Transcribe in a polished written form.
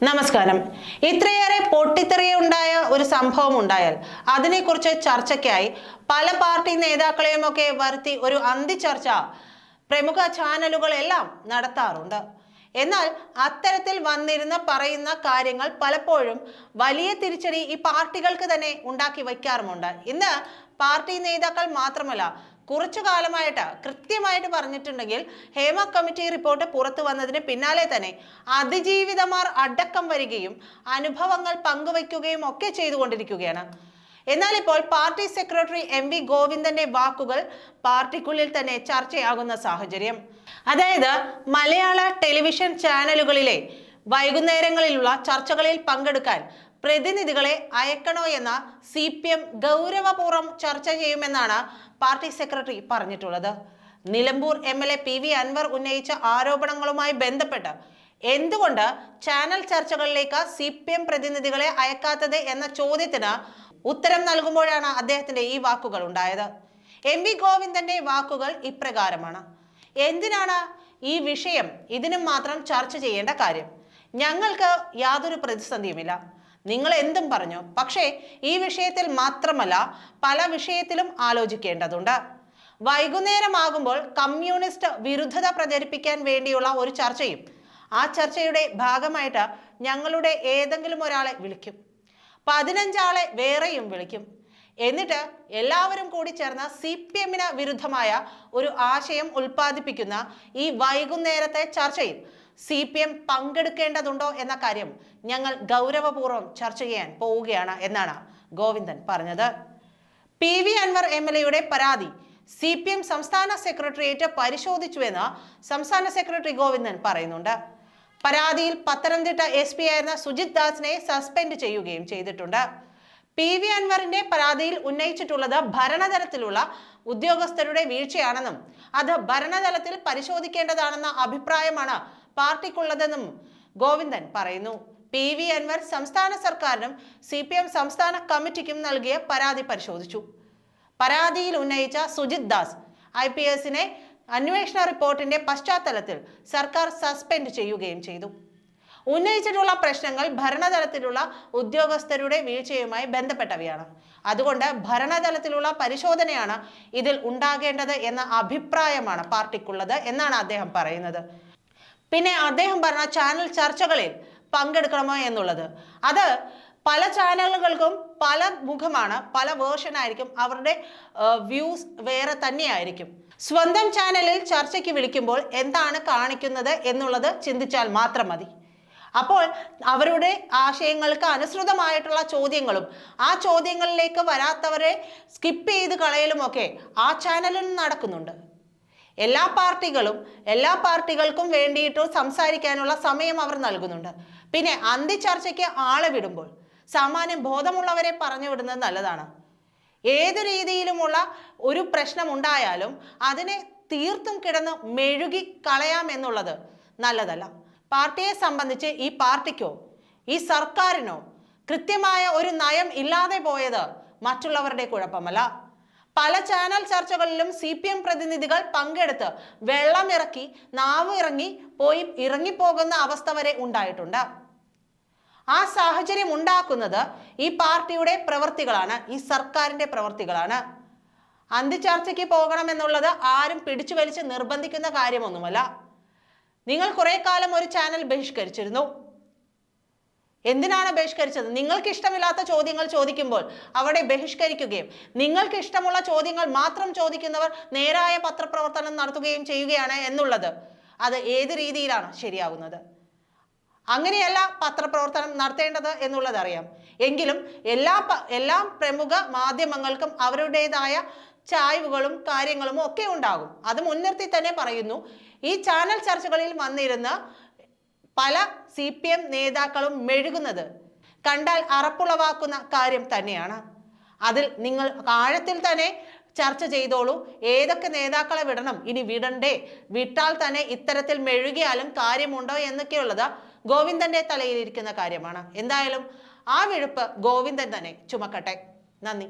നമസ്കാരം. ഇത്രയേറെ പൊട്ടിത്തെറിയുണ്ടായ ഒരു സംഭവം ഉണ്ടായാൽ അതിനെക്കുറിച്ച് ചർച്ചയ്ക്കായി പല പാർട്ടി നേതാക്കളെയും ഒക്കെ വരുത്തി ഒരു അന്തിച്ചർച്ച പ്രമുഖ ചാനലുകളെല്ലാം നടത്താറുണ്ട്. എന്നാൽ അത്തരത്തിൽ വന്നിരുന്ന പറയുന്ന കാര്യങ്ങൾ പലപ്പോഴും വലിയ തിരിച്ചടി ഈ പാർട്ടികൾക്ക് തന്നെ ഉണ്ടാക്കി വയ്ക്കാറുമുണ്ട്. ഇന്ന് പാർട്ടി നേതാക്കൾ മാത്രമല്ല, കുറച്ചു കാലമായിട്ട് കൃത്യമായിട്ട് പറഞ്ഞിട്ടുണ്ടെങ്കിൽ ഹേമ കമ്മിറ്റി റിപ്പോർട്ട് പുറത്തു വന്നതിന് പിന്നാലെ തന്നെ അതിജീവിതമാർ അടക്കം വരികയും അനുഭവങ്ങൾ പങ്കുവയ്ക്കുകയും ഒക്കെ ചെയ്തുകൊണ്ടിരിക്കുകയാണ്. എന്നാൽ ഇപ്പോൾ പാർട്ടി സെക്രട്ടറി MV ഗോവിന്ദന്റെ വാക്കുകൾ പാർട്ടിക്കുള്ളിൽ തന്നെ ചർച്ചയാകുന്ന സാഹചര്യം. അതായത് മലയാള ടെലിവിഷൻ ചാനലുകളിലെ വൈകുന്നേരങ്ങളിലുള്ള ചർച്ചകളിൽ പങ്കെടുക്കാൻ പ്രതിനിധികളെ അയക്കണോ എന്ന CPM ഗൗരവപൂർവ്വം ചർച്ച ചെയ്യുമെന്നാണ് പാർട്ടി സെക്രട്ടറി പറഞ്ഞിട്ടുള്ളത്. നിലമ്പൂർ MLA PV അൻവർ ഉന്നയിച്ച ആരോപണങ്ങളുമായി ബന്ധപ്പെട്ട് എന്തുകൊണ്ട് ചാനൽ ചർച്ചകളിലേക്ക് CPM പ്രതിനിധികളെ അയക്കാത്തത് എന്ന ചോദ്യത്തിന് ഉത്തരം നൽകുമ്പോഴാണ് അദ്ദേഹത്തിന്റെ ഈ വാക്കുകൾ ഉണ്ടായത്. MV ഗോവിന്ദന്റെ വാക്കുകൾ ഇപ്രകാരമാണ്: എന്തിനാണ് ഈ വിഷയം ഇതിനും മാത്രം ചർച്ച ചെയ്യേണ്ട കാര്യം? ഞങ്ങൾക്ക് യാതൊരു പ്രതിസന്ധിയുമില്ല, നിങ്ങൾ എന്തും പറഞ്ഞു. പക്ഷേ ഈ വിഷയത്തിൽ മാത്രമല്ല, പല വിഷയത്തിലും ആലോചിക്കേണ്ടതുണ്ട്. വൈകുന്നേരമാകുമ്പോൾ കമ്മ്യൂണിസ്റ്റ് വിരുദ്ധത പ്രചരിപ്പിക്കാൻ വേണ്ടിയുള്ള ഒരു ചർച്ചയും ആ ഭാഗമായിട്ട് ഞങ്ങളുടെ ഏതെങ്കിലും ഒരാളെ വിളിക്കും, 15 ആളെ വേറെയും വിളിക്കും. എന്നിട്ട് എല്ലാവരും കൂടി ചേർന്ന് CPM-ന് വിരുദ്ധമായ ഒരു ആശയം ഉൽപ്പാദിപ്പിക്കുന്ന ഈ വൈകുന്നേരത്തെ ചർച്ചയിൽ CPM പങ്കെടുക്കേണ്ടതുണ്ടോ എന്ന കാര്യം ഞങ്ങൾ ഗൗരവപൂർവ്വം ചർച്ച ചെയ്യാൻ പോവുകയാണ് എന്നാണ് ഗോവിന്ദൻ പറഞ്ഞത്. PV അൻവർ MLA-യുടെ പരാതി CPM സംസ്ഥാന സെക്രട്ടേറിയറ്റ് പരിശോധിച്ചുവെന്ന് സംസ്ഥാന സെക്രട്ടറി ഗോവിന്ദൻ പറയുന്നുണ്ട്. പരാതിയിൽ പത്തനംതിട്ട SP ആയിരുന്ന സുജിത് ദാസിനെ സസ്പെൻഡ് ചെയ്യുകയും ചെയ്തിട്ടുണ്ട്. PV അൻവറിന്റെ പരാതിയിൽ ഉന്നയിച്ചിട്ടുള്ളത് ഭരണതലത്തിലുള്ള ഉദ്യോഗസ്ഥരുടെ വീഴ്ചയാണെന്നും അത് ഭരണതലത്തിൽ പരിശോധിക്കേണ്ടതാണെന്ന അഭിപ്രായമാണ് പാർട്ടിക്കുള്ളതെന്നും ഗോവിന്ദൻ പറയുന്നു. PV അൻവർ സംസ്ഥാന സർക്കാരിനും CPM സംസ്ഥാന കമ്മിറ്റിക്കും നൽകിയ പരാതി പരിശോധിച്ചു. പരാതിയിൽ ഉന്നയിച്ച സുജിത് ദാസ് IPS-നെ അന്വേഷണ റിപ്പോർട്ടിന്റെ പശ്ചാത്തലത്തിൽ സർക്കാർ സസ്പെൻഡ് ചെയ്യുകയും ചെയ്തു. ഉന്നയിച്ചിട്ടുള്ള പ്രശ്നങ്ങൾ ഭരണതലത്തിലുള്ള ഉദ്യോഗസ്ഥരുടെ വീഴ്ചയുമായി ബന്ധപ്പെട്ടവയാണ്. അതുകൊണ്ട് ഭരണതലത്തിലുള്ള പരിശോധനയാണ് ഇതിൽ ഉണ്ടാകേണ്ടത് എന്ന അഭിപ്രായമാണ് പാർട്ടിക്കുള്ളത് എന്നാണ് അദ്ദേഹം പറയുന്നത്. പിന്നെ അദ്ദേഹം പറഞ്ഞ ചാനൽ ചർച്ചകളിൽ പങ്കെടുക്കണമോ എന്നുള്ളത്, അത് പല ചാനലുകൾക്കും പല മുഖമാണ്, പല വേർഷൻ ആയിരിക്കും, അവരുടെ വ്യൂസ് വേറെ തന്നെയായിരിക്കും. സ്വന്തം ചാനലിൽ ചർച്ചയ്ക്ക് വിളിക്കുമ്പോൾ എന്താണ് കാണിക്കുന്നത് എന്നുള്ളത് ചിന്തിച്ചാൽ മാത്രം മതി. അപ്പോൾ അവരുടെ ആശയങ്ങൾക്ക് അനുസൃതമായിട്ടുള്ള ചോദ്യങ്ങളും ആ ചോദ്യങ്ങളിലേക്ക് വരാത്തവരെ സ്കിപ്പ് ചെയ്ത് കളയലുമൊക്കെ ആ ചാനലിൽ നടക്കുന്നുണ്ട്. എല്ലാ പാർട്ടികൾക്കും വേണ്ടിയിട്ട് സംസാരിക്കാനുള്ള സമയം അവർ നൽകുന്നുണ്ട്. പിന്നെ അന്തിച്ചർച്ചയ്ക്ക് ആളെ വിടുമ്പോൾ സാമാന്യം ബോധമുള്ളവരെ പറഞ്ഞു വിടുന്നത് നല്ലതാണ്. ഏതു രീതിയിലുമുള്ള ഒരു പ്രശ്നം ഉണ്ടായാലും അതിനെ തീർത്തും കിടന്ന് മെഴുകി കളയാം എന്നുള്ളത് നല്ലതല്ല. പാർട്ടിയെ സംബന്ധിച്ച് ഈ പാർട്ടിക്കോ ഈ സർക്കാരിനോ കൃത്യമായ ഒരു നയം ഇല്ലാതെ പോയത് മറ്റുള്ളവരുടെ കുഴപ്പമല്ല. പല ചാനൽ ചർച്ചകളിലും CPM പ്രതിനിധികൾ പങ്കെടുത്ത് വെള്ളമിറക്കി നാവ് ഇറങ്ങിപ്പോകുന്ന അവസ്ഥ വരെ ഉണ്ടായിട്ടുണ്ട്. ആ സാഹചര്യം ഉണ്ടാക്കുന്നത് ഈ പാർട്ടിയുടെ പ്രവർത്തികളാണ്, ഈ സർക്കാരിന്റെ പ്രവർത്തികളാണ്. അന്തിച്ചർച്ചയ്ക്ക് പോകണമെന്നുള്ളത് ആരും പിടിച്ചു വലിച്ച് നിർബന്ധിക്കുന്ന കാര്യമൊന്നുമല്ല. നിങ്ങൾ കുറെ കാലം ഒരു ചാനൽ ബഹിഷ്കരിച്ചിരുന്നു. എന്തിനാണ് ബഹിഷ്കരിച്ചത്? നിങ്ങൾക്ക് ഇഷ്ടമില്ലാത്ത ചോദ്യങ്ങൾ ചോദിക്കുമ്പോൾ അവിടെ ബഹിഷ്കരിക്കുകയും നിങ്ങൾക്ക് ഇഷ്ടമുള്ള ചോദ്യങ്ങൾ മാത്രം ചോദിക്കുന്നവർ നേരായ പത്രപ്രവർത്തനം നടത്തുകയും ചെയ്യുകയാണ് എന്നുള്ളത്, അത് ഏത് രീതിയിലാണ് ശരിയാവുന്നത്? അങ്ങനെയല്ല പത്രപ്രവർത്തനം നടത്തേണ്ടത് എന്നുള്ളത് അറിയാം. എങ്കിലും എല്ലാ പ്രമുഖ മാധ്യമങ്ങൾക്കും അവരുടേതായ ചായ്വുകളും കാര്യങ്ങളും ഒക്കെ ഉണ്ടാകും. അത് മുൻനിർത്തി തന്നെ പറയുന്നു. ഈ ചാനൽ ചർച്ചകളിൽ വന്നിരുന്ന് പല CPM നേതാക്കളും മെഴുകുന്നത് കണ്ടാൽ അറപ്പുളവാക്കുന്ന കാര്യം തന്നെയാണ്. അതിൽ നിങ്ങൾ ആഴത്തിൽ തന്നെ ചർച്ച ചെയ്തോളൂ. ഏതൊക്കെ നേതാക്കളെ വിടണം, ഇനി വിടണ്ടേ, വിട്ടാൽ തന്നെ ഇത്തരത്തിൽ മെഴുകിയാലും കാര്യമുണ്ടോ എന്നൊക്കെയുള്ളത് ഗോവിന്ദന്റെ തലയിലിരിക്കുന്ന കാര്യമാണ്. എന്തായാലും ആ വിഴുപ്പ് ഗോവിന്ദൻ തന്നെ ചുമക്കട്ടെ. നന്ദി.